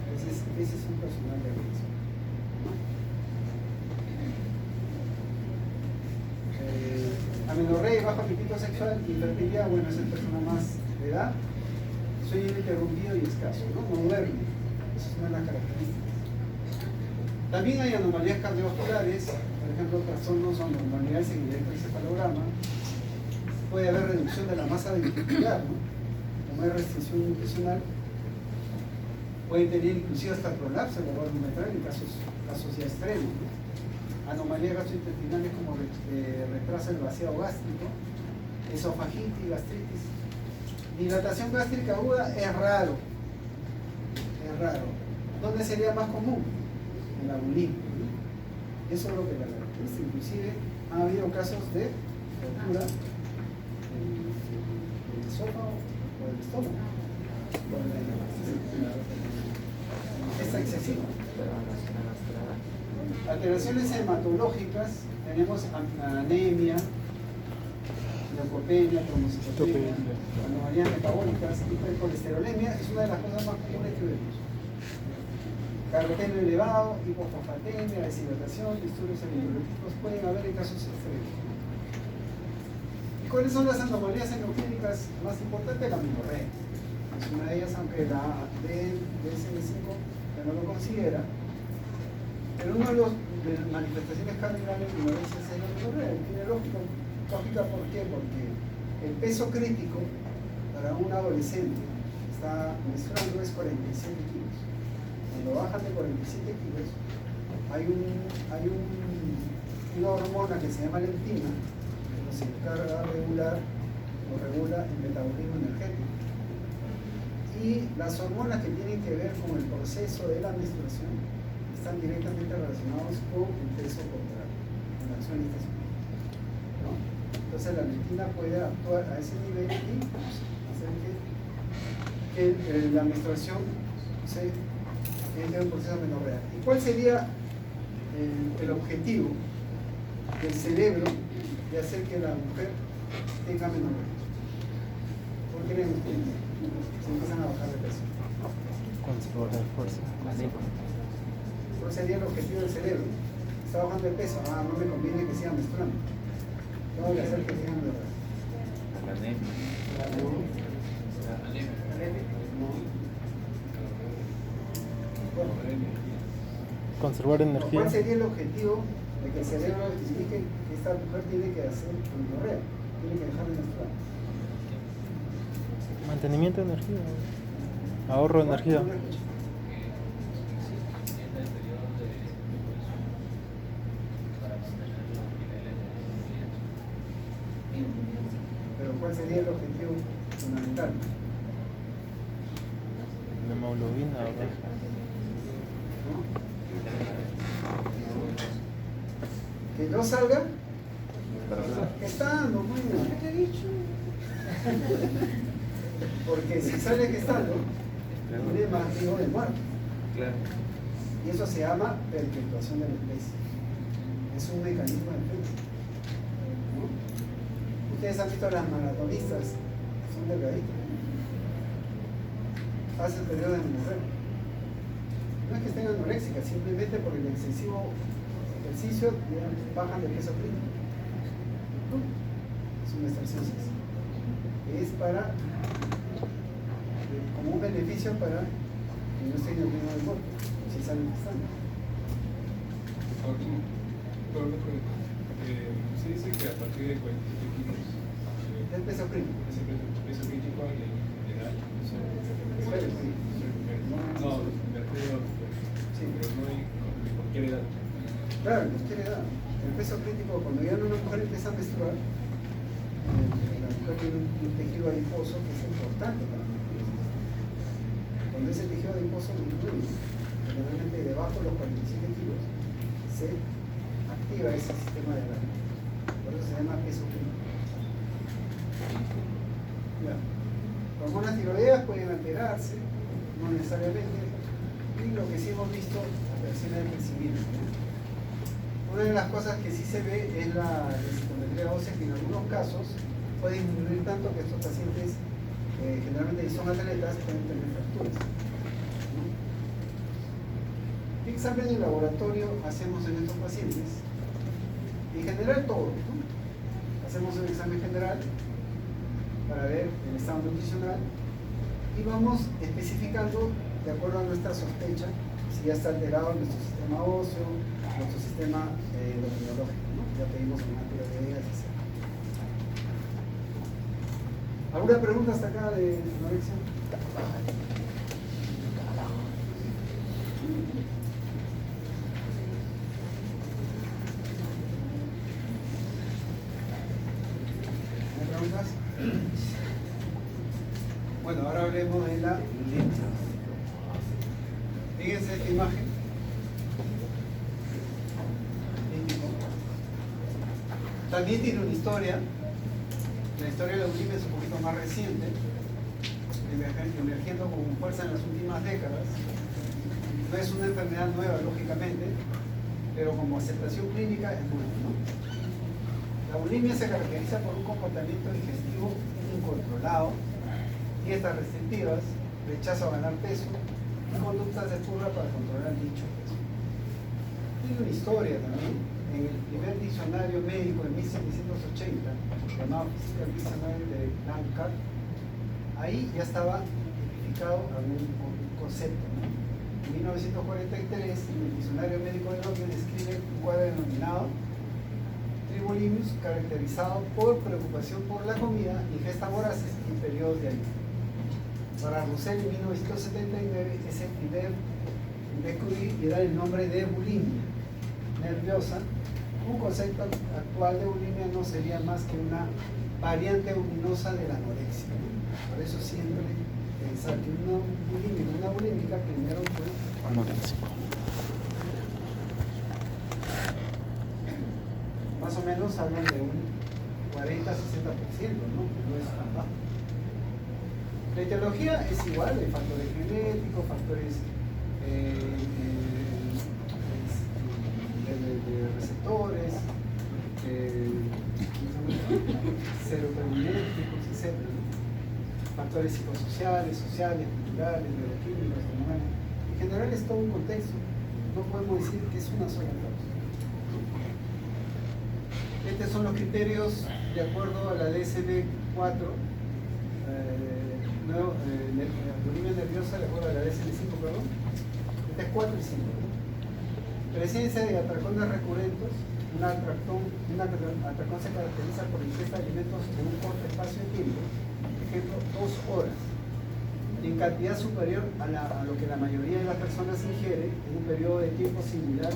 ese es un personaje de riesgo. Amenorrea y bajo apetito sexual, infertilidad, bueno, esa es persona más de edad, sueño interrumpido y escaso, ¿no? No duerme. Esa es una de las características. También hay anomalías cardiovasculares, por ejemplo, trastornos o anormalidades en el electroencefalograma. Puede haber reducción de la masa ventricular, ¿no? Como hay restricción nutricional, pueden tener inclusive hasta prolapso del órgano mitral en casos ya extremos, ¿no? Anomalías gastrointestinales como retraso del vaciado gástrico, esofagitis, gastritis. Dilatación gástrica aguda es raro. ¿Dónde sería más común? En la bulimia, ¿no? Eso es lo que la caracteriza. Inclusive ha habido casos de rotura del esófago o del estómago. Es excesiva. Alteraciones hematológicas, tenemos anemia, leucopenia, trombocitopenia, anomalías metabólicas, hipercolesterolemia es una de las cosas más comunes que vemos. Caroteno elevado, hipofosfatemia, deshidratación, disturbios electrolíticos pueden haber en casos extremos. ¿Y cuáles son las anomalías endocrínicas más importantes? La amenorrea. Es una de ellas, aunque la DSM-5 ya no lo considera. Pero una de las manifestaciones cardinales de la anorexia es la amenorrea. Tiene lógica, ¿por qué? Porque el peso crítico para un adolescente está menstruando es 47 kilos. Cuando bajan de 47 kilos, hay una hormona que se llama leptina, que se encarga de regula el metabolismo energético. Y las hormonas que tienen que ver con el proceso de la menstruación están directamente relacionados con el peso corporal, con la acción intestinal, ¿no? Entonces la leptina puede actuar a ese nivel y hacer que la menstruación se entre en un proceso de amenorrea. ¿Y cuál sería el objetivo del cerebro de hacer que la mujer tenga amenorrea? ¿Por qué creen ustedes? Se empiezan a bajar de peso. Controlar fuerza. ¿Cuál sería el objetivo del cerebro? Está bajando de peso, no me conviene que siga menstruando. Tengo que hacer que siga menstruando. La anemia. La anemia Conservar energía. ¿Cuál sería el objetivo de que el cerebro indique que esta mujer tiene que hacer amenorrea? Tiene que dejar de menstruar. Mantenimiento de energía. Ahorro de energía. Pero ¿cuál sería el objetivo fundamental? La hemoglobina, ¿verdad? ¿No? Que no salga gestando, bueno, ¿qué te he dicho? Porque si sale gestando, tiene más riesgo de muerte. Claro. Y eso se llama perpetuación de la especie. Es un mecanismo de defensa. ¿No? Ustedes han visto las maratonistas, son delgaditas. Hacen periodo de mujer. No es que estén anoréxicas, simplemente por el excesivo ejercicio bajan de peso crítico. Es una extracción sexual. Es para, como un beneficio para que no estén en el ritmo del cuerpo, si salen gestando. Se dice que a partir de 40 kilos El peso crítico. ese peso crítico a nivel general, no, me refiero Sí. pero no hay de cualquier edad. Claro, en cualquier edad. El peso crítico, cuando ya una mujer empieza a menstruar, la mujer tiene un tejido adiposo que es importante para la mujer. Cuando ese tejido adiposo disminuye, generalmente debajo de los 47 kilos, se activa ese sistema de alarma. Por eso se llama peso crítico. Ya. Hormonas tiroideas pueden alterarse, no necesariamente, y lo que sí hemos visto, alteraciones del crecimiento. Una de las cosas que sí se ve es la densitometría ósea, que en algunos casos puede disminuir tanto que estos pacientes, generalmente si son atletas, pueden tener fracturas. ¿No? ¿Qué examen de laboratorio hacemos en estos pacientes? En general todo, ¿no? Hacemos un examen general para ver el estado nutricional y vamos especificando de acuerdo a nuestra sospecha si ya está alterado nuestro sistema óseo, nuestro sistema endocrinológico, ¿no? Ya pedimos una tiroideas, etc. ¿Alguna pregunta hasta acá de anorexia? ¿Hay preguntas? Bueno, ahora hablemos de la bulimia. Fíjense esta imagen. También tiene una historia. La historia de la bulimia es un poquito más reciente, emergiendo con fuerza en las últimas décadas. No es una enfermedad nueva, lógicamente, pero como aceptación clínica es nueva, ¿no? La bulimia se caracteriza por un comportamiento digestivo incontrolado, dietas restrictivas, rechazo a ganar peso y conductas de fuga para controlar dicho peso. Tiene una historia también. En el primer diccionario médico de 1780, llamado Physical Dictionary de Lancaster, ahí ya estaba identificado algún concepto, ¿no? En 1943, en el diccionario médico de Londres describe un cuadro denominado Tribulimius, caracterizado por preocupación por la comida, ingesta voraces y periodos de ayuno. Para Roussel, en 1979, es el primer en descubrir y dar el nombre de bulimia nerviosa. Un concepto actual de bulimia no sería más que una variante ominosa de la anorexia. Por eso siempre pensar que una bulímica primero fue Anoréxico. más o menos hablan de un 40-60%, ¿no? No es tan bajo. La etiología es igual, hay factores genéticos, factores de receptores, serotoninérgicos, etc. Factores psicosociales, sociales, culturales, bioquímicos, hormonales. En general es todo un contexto. No podemos decir que es una sola causa. Estos son los criterios de acuerdo a la DSM-4, bulimia nerviosa de acuerdo a la DSM-5, perdón. Este es 4 y 5. Presencia de atracones recurrentes. Un atracón se caracteriza por la ingesta de alimentos en un corto espacio de tiempo, por ejemplo, 2 horas, en cantidad superior a lo que la mayoría de las personas ingiere en un periodo de tiempo similar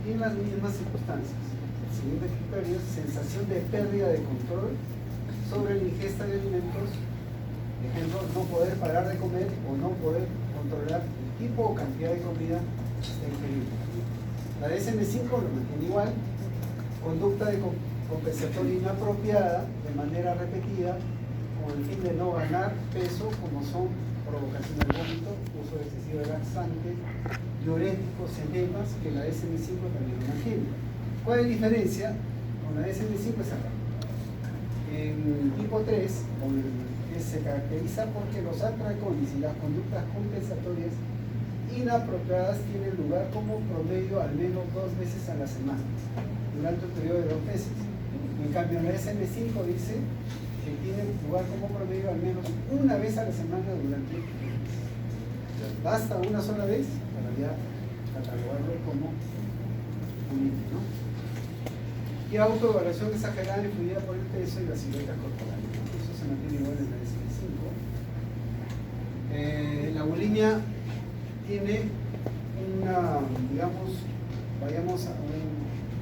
y en las mismas circunstancias. El siguiente criterio es sensación de pérdida de control sobre la ingesta de alimentos, por ejemplo, no poder parar de comer o no poder controlar el tipo o cantidad de comida que está ingiriendo. La DSM-5 lo mantiene igual, conducta compensatoria inapropiada de manera repetida con el fin de no ganar peso, como son provocación del vómito, uso excesivo de laxantes, diuréticos, enemas, que la DSM-5 también lo mantiene. ¿Cuál es la diferencia? Con la DSM-5 es acá. En tipo 3, se caracteriza porque los atracones y las conductas compensatorias inapropiadas tienen lugar como promedio al menos 2 veces a la semana, durante un periodo de 2 meses. En cambio, la DSM-5 dice que tiene lugar como promedio al menos 1 vez a la semana durante 2 meses. Basta una sola vez para ya catalogarlo como un límite, ¿no? Y autoevaluación exagerada influida por el peso y la silueta corporal. Eso se mantiene igual en la DSM-5. La bulimia tiene una, digamos, vayamos a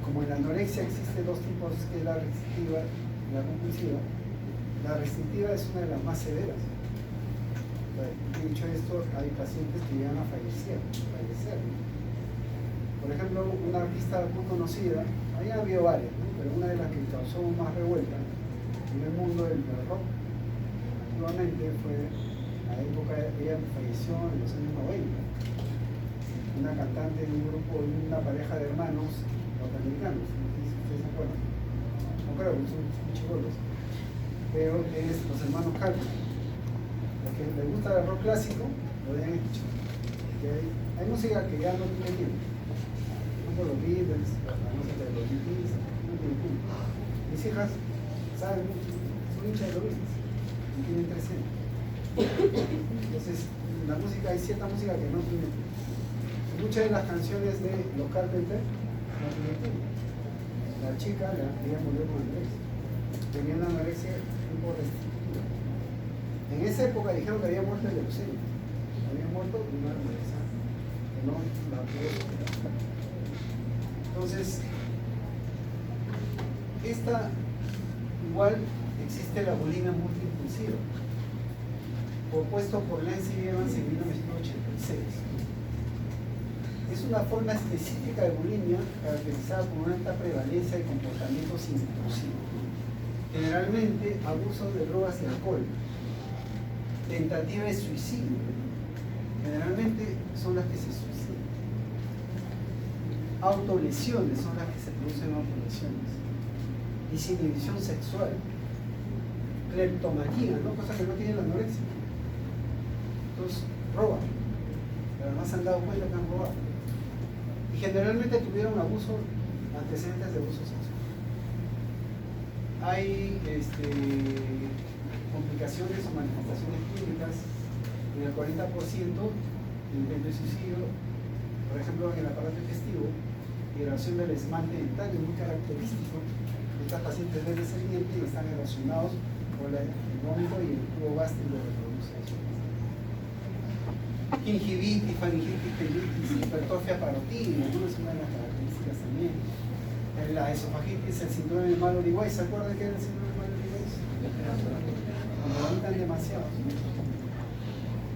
como en la anorexia existe 2 tipos, que es la restrictiva y la compulsiva. La restrictiva es una de las más severas. Dicho esto, hay pacientes que llegan a fallecer. Por ejemplo, una artista muy conocida, ahí ha habido varias, ¿no? Pero una de las que causó más revuelta en el mundo del rock antiguamente fue la época, ella falleció en los años 90. Una cantante de un grupo, una pareja de hermanos norteamericanos, no sé si ustedes se acuerdan, no creo que son chibolos, pero es los hermanos Calvin. Los que les gusta el rock clásico lo deben escuchar, porque hay música que ya no tiene tiempo, no por los Beatles, la música de los Beatles, no tiene tiempo. Mis hijas saben mucho, son hinchas de los Beatles y tienen 13 años. Entonces, la música, hay cierta música que no tiene tiempo. Muchas de las canciones de los Carpenter no tienen tiempo. La chica, ella murió con anorexia. Tenía una anorexia tipo restrictiva. En esa época dijeron que había muerto de leucemia. Había muerto de una anorexia que no la pudo superar. Entonces, igual existe la bulimia multiimpulsiva, propuesto por Lindsay Evans en 1986. Es una forma específica de bulimia caracterizada por una alta prevalencia de comportamientos impulsivos, generalmente abuso de drogas y alcohol, tentativa de suicidio, generalmente son las que se suicidan, autolesiones son las que se producen autolesiones, desinhibición sexual, cleptomanía, ¿no? Cosa que no tiene la anorexia. Entonces, roban, pero además se han dado cuenta que han robado. Y generalmente tuvieron antecedentes de abuso sexual. Hay complicaciones o manifestaciones clínicas en el 40% de intento de suicidio, por ejemplo, en el aparato digestivo, violación del esmalte dental es muy característico. Estas pacientes deben ser dientes y están relacionados con el vómito y el tubo gástrico que produce eso. Gingivitis, faringitis, tendinitis, hipertrofia parotídea, ¿no? Es una de las características también. La esofagitis, el síndrome de Mallory-Weiss, ¿se acuerdan qué era el síndrome de Mallory-Weiss? Cuando vomitan demasiado, ¿no?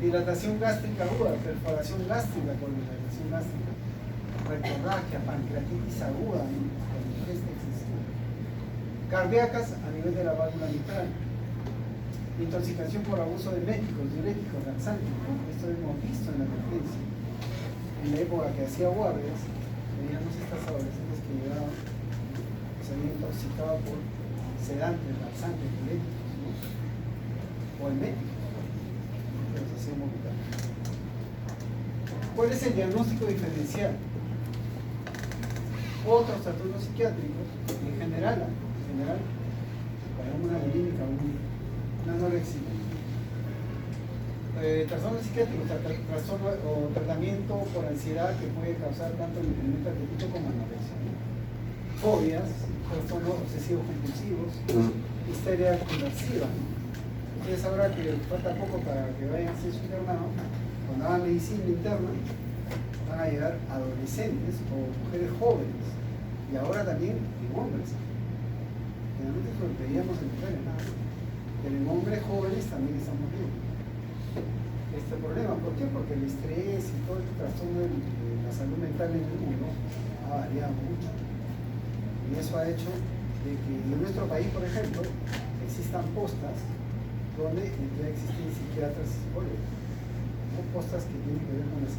Dilatación gástrica aguda, perforación gástrica con dilatación gástrica, rectorragia, pancreatitis aguda, ¿no? Con ingesta excesiva. Cardíacas a nivel de la válvula mitral. Intoxicación por abuso de médicos, diuréticos, laxantes, ¿no? Esto hemos visto en la emergencia. En la época que hacía guardias, veíamos estas adolescentes que llegaban, se habían intoxicado por sedantes, laxantes, diuréticos, ¿no? O el médico, que los hacían vomitar. ¿Cuál es el diagnóstico diferencial? Otros trastornos psiquiátricos, en general, para una bulímica, una anorexia, trastornos psiquiátricos, trastorno o tratamiento por ansiedad que puede causar tanto el incremento apetito como anorexia, ¿no? Fobias, trastornos obsesivos compulsivos, histeria conversiva, ¿no? Ustedes ahora que falta poco para que vayan a hacer su internado, cuando hagan medicina interna, van a llegar adolescentes o mujeres jóvenes, y ahora también en hombres. Generalmente eso lo pedíamos en mujeres, nada más. Pero en hombres jóvenes también estamos viendo este problema. ¿Por qué? Porque el estrés y todo el trastorno de la salud mental en el mundo ha variado mucho. Y eso ha hecho de que en nuestro país, por ejemplo, existan postas donde ya existen psiquiatras y psicólogos. Son postas que tienen que ver con la